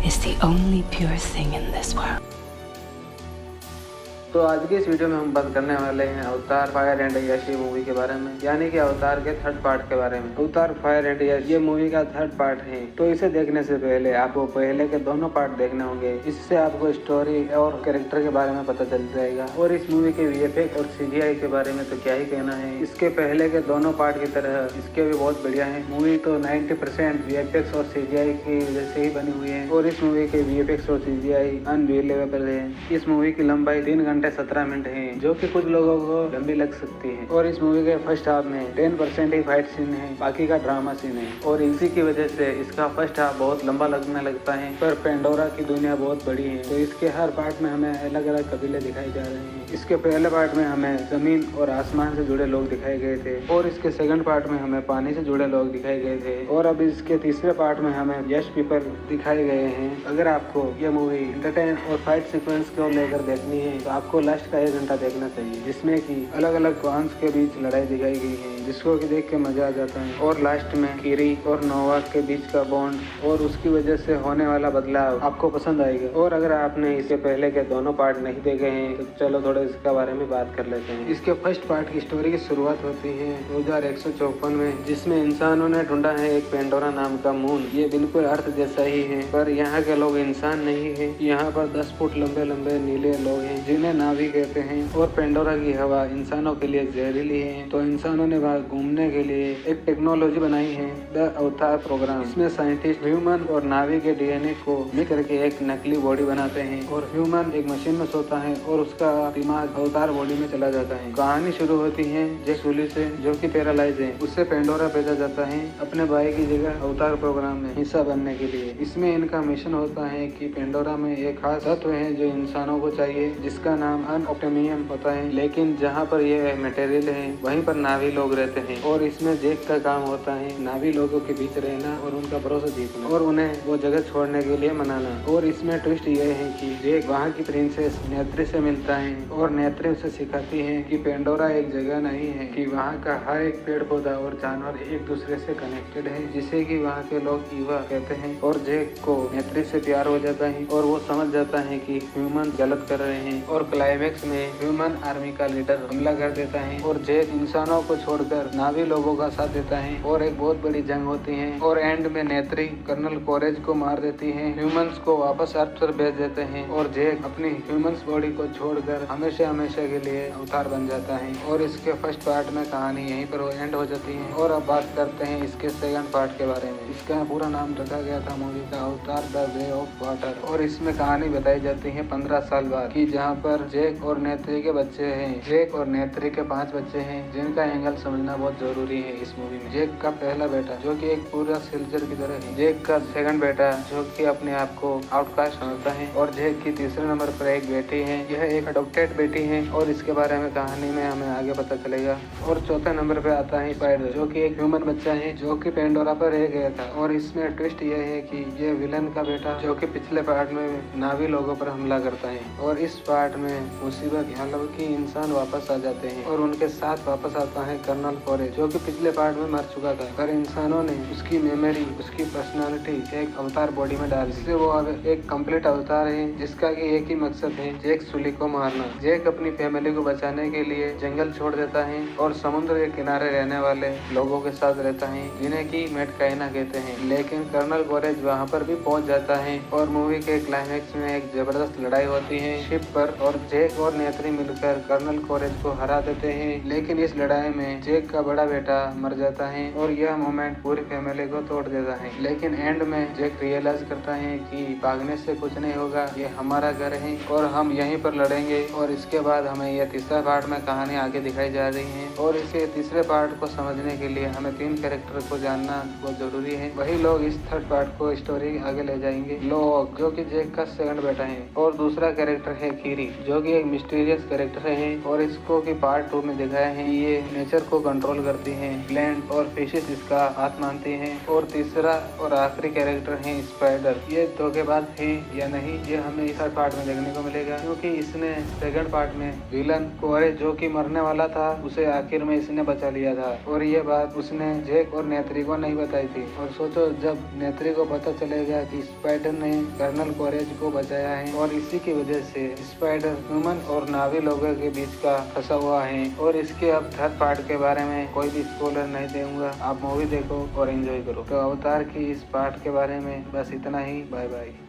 is the only pure thing in this world. तो आज की इस वीडियो में हम बात करने वाले हैं अवतार फायर एंड यश मूवी के बारे में, यानी कि अवतार के थर्ड पार्ट के बारे में। अवतार फायर एंड यश ये मूवी का थर्ड पार्ट है, तो इसे देखने से पहले आपको पहले के दोनों पार्ट देखने होंगे। इससे आपको स्टोरी और कैरेक्टर के बारे में पता चल जाएगा। और इस मूवी के वीएफएक्स और सीजीआई के बारे में तो क्या ही कहना है। इसके पहले के दोनों पार्ट की तरह इसके भी बहुत बढ़िया है। मूवी तो 90% वीएफएक्स और सीजीआई की वजह से ही बनी हुई है, और इस मूवी के वीएफएक्स और सीजीआई अनबिलीवेबल है। इस मूवी की लंबाई 3 घंटे 17 मिनट है, जो कि कुछ लोगों को लंबी लग सकती है। और इस मूवी के फर्स्ट हाफ में 10% ही फाइट सीन है, बाकी का ड्रामा सीन है, और इसी की वजह से इसका फर्स्ट हाफ बहुत लंबा लगने लगता है। पर पेंडोरा की दुनिया बहुत बड़ी है, तो इसके हर पार्ट में हमें अलग अलग कबीले दिखाए जा रहे हैं। इसके पहले पार्ट में हमें जमीन और आसमान से जुड़े लोग दिखाए गए थे, और इसके सेकंड पार्ट में हमें पानी से जुड़े लोग दिखाए गए थे, और अब इसके तीसरे पार्ट में हमें यश पीपल दिखाए गए हैं। अगर आपको ये मूवी एंटरटेन और फाइट सीक्वेंस को लेकर देखनी है तो आपको लास्ट का 1 घंटा देखना चाहिए, जिसमें कि अलग अलग क्लॉन्स के बीच लड़ाई दिखाई गई है, जिसको कि देख के मजा आ जाता है। और लास्ट में किरी और नोवा के बीच का बॉन्ड और उसकी वजह से होने वाला बदलाव आपको पसंद आएगा। और अगर आपने इसके पहले के दोनों पार्ट नहीं देखे हैं तो चलो थोड़ा इसके बारे में बात कर लेते हैं। इसके फर्स्ट पार्ट की स्टोरी की शुरुआत होती है 2154 में, जिसमें इंसानों ने ढूंढा है एक पेंडोरा नाम का मून। ये बिल्कुल अर्थ जैसा ही है, पर यहाँ के लोग इंसान नहीं है। यहाँ पर 10 फुट लंबे लंबे नीले लोग हैं, जिन्हें नावी कहते हैं। और पेंडोरा की हवा इंसानों के लिए जहरीली है, तो इंसानों ने वहाँ घूमने के लिए एक टेक्नोलॉजी बनाई है, द अवतार प्रोग्राम। इसमें साइंटिस्ट ह्यूमन और नावी के डीएनए को मिक्स करके एक नकली बॉडी बनाते हैं, और ह्यूमन एक मशीन में सोता है और उसका दिमाग अवतार बॉडी में चला जाता है। कहानी शुरू होती है जैक सुली से, जो कि पैरालाइज है। उससे पेंडोरा भेजा जाता है अपने भाई की जगह अवतार प्रोग्राम में हिस्सा बनने के लिए। इसमें इनका मिशन होता है कि पेंडोरा में एक खास तत्व है जो इंसानों को चाहिए, जिसका नाम अनऑप्टिमियम होता है। लेकिन जहाँ पर ये मटेरियल है वहीं पर नावी लोग रहते हैं, और इसमें जैक का काम होता है नावी लोगों के बीच रहना और उनका भरोसा जीतना, और उन्हें वो जगह छोड़ने के लिए मनाना। और इसमें ट्विस्ट ये है कि जैक वहाँ की प्रिंसेस नेत्री से मिलता है, और नेत्री उसे सिखाती है कि पेंडोरा एक जगह नहीं है, कि वहाँ का हर एक पेड़ पौधा और जानवर एक दूसरे से कनेक्टेड है, जिसे कि वहाँ के लोग ईवा कहते हैं। और जैक को नेत्री से प्यार हो जाता है, और वो समझ जाता है कि ह्यूमन गलत कर रहे हैं। और क्लाइमेक्स में ह्यूमन आर्मी का लीडर हमला कर देता है, और जैक इंसानों को छोड़कर नावी लोगों का साथ देता है, और एक बहुत बड़ी जंग होती है। और एंड में नेत्री कर्नल कोरेज को मार देती है, ह्यूमंस को वापस अर्थ पर भेज देते हैं, और जैक अपनी ह्यूमंस बॉडी को छोड़कर हमेशा हमेशा के लिए अवतार बन जाता है। और इसके फर्स्ट पार्ट में कहानी यहीं पर एंड हो जाती है। और अब बात करते हैं इसके सेकंड पार्ट के बारे में। इसका पूरा नाम रखा गया था मूवी का अवतार द वे ऑफ वाटर, और इसमें कहानी बताई जाती है 15 साल बाद, कि जहाँ पर जैक और नेत्री के बच्चे हैं। जैक और नेत्री के 5 बच्चे हैं, जिनका एंगल समझना बहुत जरूरी है इस मूवी में। जैक का पहला बेटा जो कि एक पूरा सिल्जर की तरह है, जैक का सेकंड बेटा जो कि अपने आप को आउटकास्ट समझता है, और जैक की तीसरे नंबर पर एक बेटी है। यह एक अडॉप्टेड बेटी है, और इसके बारे में कहानी में हमें आगे पता चलेगा। और चौथे नंबर पे आता है स्पाइडर, जो कि एक ह्यूमन बच्चा है, जो कि पेंडोरा पर रह गया था। और इसमें ट्विस्ट यह है कि ये विलन का बेटा, जो कि पिछले पार्ट में नावी लोगों पर हमला करता है, और इस पार्ट में मुसीबत मतलब कि इंसान वापस आ जाते हैं, और उनके साथ वापस आता है कर्नल कोरेज, जो कि पिछले पार्ट में मर चुका था, पर इंसानों ने उसकी मेमोरी, उसकी पर्सनालिटी एक अवतार बॉडी में डाल दी। वो अब एक कंप्लीट अवतार है, जिसका कि एक ही मकसद है, जैक सुली को मारना। जैक अपनी फैमिली को बचाने के लिए जंगल छोड़ देता है, और समुद्र के किनारे रहने वाले लोगों के साथ रहता है, जिन्हें की मेटकाइना कहते हैं। लेकिन कर्नल कोरेज वहाँ पर भी पहुँच जाता है, और मूवी के क्लाइमेक्स में एक जबरदस्त लड़ाई होती है शिप पर, और जैक और नेत्री मिलकर कर्नल कोरेज को हरा देते हैं। लेकिन इस लड़ाई में जैक का बड़ा बेटा मर जाता है, और यह मोमेंट पूरी फैमिली को तोड़ देता है। लेकिन एंड में जैक रियलाइज करता है कि भागने से कुछ नहीं होगा, ये हमारा घर है और हम यहीं पर लड़ेंगे। और इसके बाद हमें यह तीसरा पार्ट में कहानी आगे दिखाई जा रही है, और इसे तीसरे पार्ट को समझने के लिए हमें 3 कैरेक्टर को जानना बहुत जरूरी है। वही लोग इस थर्ड पार्ट को स्टोरी आगे ले जाएंगे। लोग जो कि जैक का सेकंड बेटा है, और दूसरा कैरेक्टर है कीरी, जो कि एक मिस्टीरियस कैरेक्टर है, और इसको की पार्ट 2 में दिखाया है ये नेचर को कंट्रोल करती है, प्लांट और फिशेस इसका हाथ मानती हैं। और तीसरा और आखिरी कैरेक्टर है स्पाइडर। ये धोखेबाज है या नहीं, ये हमें इस पार्ट में देखने को मिलेगा, क्योंकि इसने सेकंड थर्ड पार्ट में विलन कोरेज जो कि मरने वाला था उसे आखिर में इसने बचा लिया था और ये बात उसने जैक और नेत्री को नहीं बताई थी। और सोचो जब नेत्री को पता चलेगा कि स्पाइडर ने कर्नल कोरेज को बचाया है और इसी की वजह से स्पाइडर ह्यूमन और नावी लोगों के बीच का फंसा हुआ है। और इसके अब थर्ड पार्ट के बारे में कोई भी स्पॉइलर नहीं दूंगा, आप मूवी देखो और एंजॉय करो। तो अवतार की इस पार्ट के बारे में बस इतना ही। Bye bye.